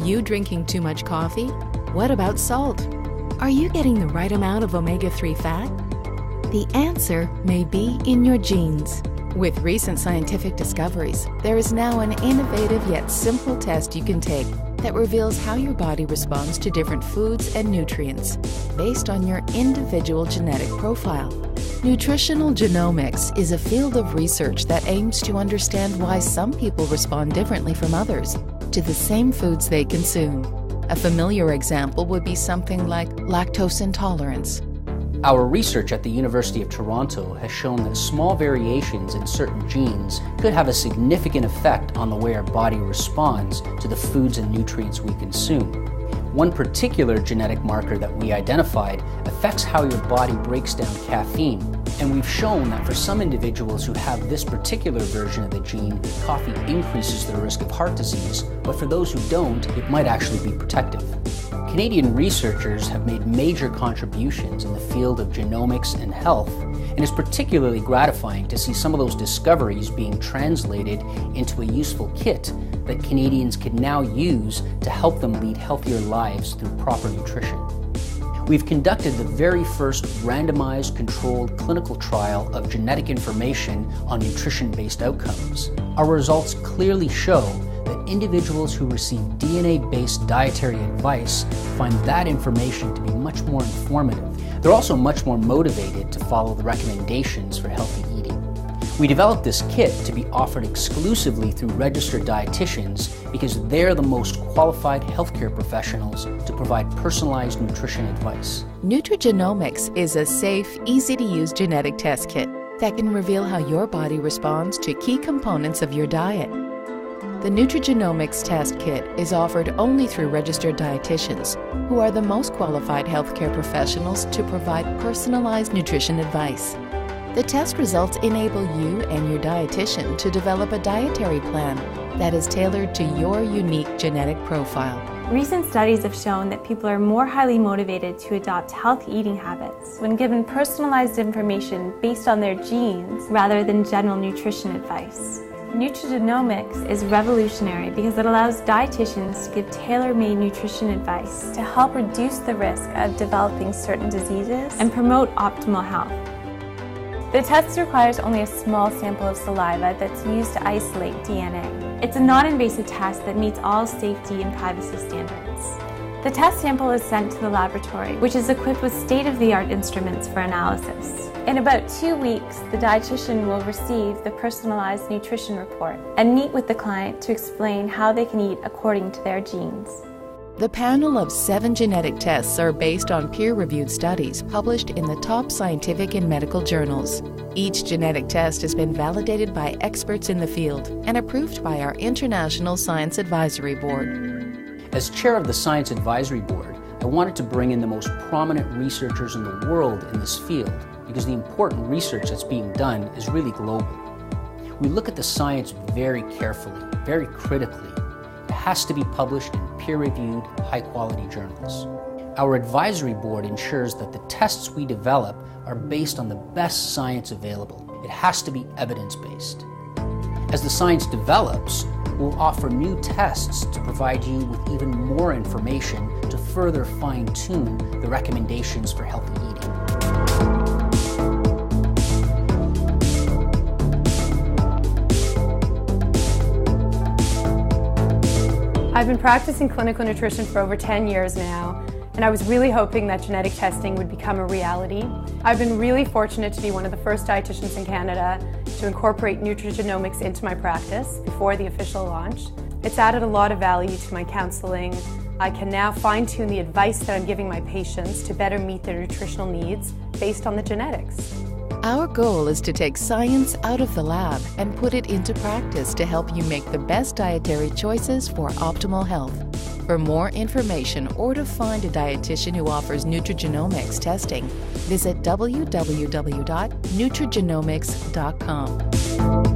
you drinking too much coffee? What about salt? Are you getting the right amount of omega-3 fat? The answer may be in your genes. With recent scientific discoveries, there is now an innovative yet simple test you can take that reveals how your body responds to different foods and nutrients based on your individual genetic profile. Nutritional genomics is a field of research that aims to understand why some people respond differently from others to the same foods they consume. A familiar example would be something like lactose intolerance. Our research at the University of Toronto has shown that small variations in certain genes could have a significant effect on the way our body responds to the foods and nutrients we consume. One particular genetic marker that we identified affects how your body breaks down caffeine, and we've shown that for some individuals who have this particular version of the gene, coffee increases their risk of heart disease, but for those who don't, it might actually be protective. Canadian researchers have made major contributions in the field of genomics and health, and it's particularly gratifying to see some of those discoveries being translated into a useful kit that Canadians can now use to help them lead healthier lives through proper nutrition. We've conducted the very first randomized controlled clinical trial of genetic information on nutrition-based outcomes. Our results clearly show that individuals who receive DNA-based dietary advice find that information to be much more informative. They're also much more motivated to follow the recommendations for healthy eating. We developed this kit to be offered exclusively through registered dietitians because they're the most qualified healthcare professionals to provide personalized nutrition advice. Nutrigenomics is a safe, easy-to-use genetic test kit that can reveal how your body responds to key components of your diet. The Nutrigenomics test kit is offered only through registered dietitians, who are the most qualified healthcare professionals to provide personalized nutrition advice. The test results enable you and your dietitian to develop a dietary plan that is tailored to your unique genetic profile. Recent studies have shown that people are more highly motivated to adopt healthy eating habits when given personalized information based on their genes rather than general nutrition advice. Nutrigenomics is revolutionary because it allows dietitians to give tailor-made nutrition advice to help reduce the risk of developing certain diseases and promote optimal health. The test requires only a small sample of saliva that's used to isolate DNA. It's a non-invasive test that meets all safety and privacy standards. The test sample is sent to the laboratory, which is equipped with state-of-the-art instruments for analysis. In about 2 weeks, the dietitian will receive the personalized nutrition report and meet with the client to explain how they can eat according to their genes. The panel of 7 genetic tests are based on peer-reviewed studies published in the top scientific and medical journals. Each genetic test has been validated by experts in the field and approved by our International Science Advisory Board. As chair of the Science Advisory Board, I wanted to bring in the most prominent researchers in the world in this field because the important research that's being done is really global. We look at the science very carefully, very critically. It has to be published in peer-reviewed, high-quality journals. Our advisory board ensures that the tests we develop are based on the best science available. It has to be evidence-based. As the science develops, we'll offer new tests to provide you with even more information to further fine-tune the recommendations for healthy eating. I've been practicing clinical nutrition for over 10 years now, and I was really hoping that genetic testing would become a reality. I've been really fortunate to be one of the first dietitians in Canada to incorporate nutrigenomics into my practice before the official launch. It's added a lot of value to my counseling. I can now fine-tune the advice that I'm giving my patients to better meet their nutritional needs based on the genetics. Our goal is to take science out of the lab and put it into practice to help you make the best dietary choices for optimal health. For more information or to find a dietitian who offers nutrigenomics testing, visit www.nutrigenomics.com.